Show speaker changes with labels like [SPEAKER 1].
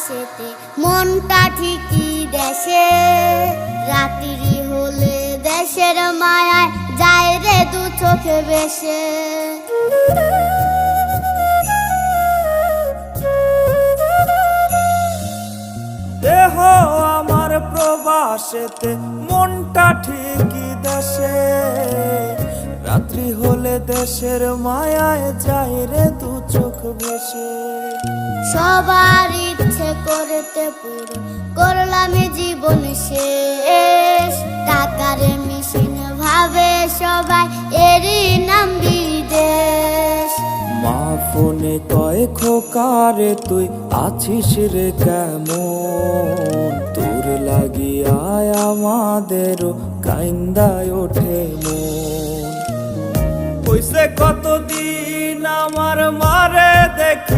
[SPEAKER 1] প্রবাসেতে মনটা ঠিকই দেশে, রাত্রি হলে দেশের মায়ায় যায় রে দু চোখে বেশে।
[SPEAKER 2] দেহ আমার প্রবাসেতে মনটা ঠিকই দেশে, রাত্রি হলে দেশের মায়ায় যায় রে দু চোখ ভেসে।
[SPEAKER 1] সবার ইচ্ছে করতে পুরো করলাম জীবন শেষ, টাকার মেশিন ভাবে সবাই এরই নাম বিদেশ।
[SPEAKER 2] মা ফোনে কয় খোকারে তুই আছিস রে কেমন, তোর লাগিয়ায় আমাদেরও কাইন্দায় ওঠে মন। কইছে কতদিন আমার মারে দেখি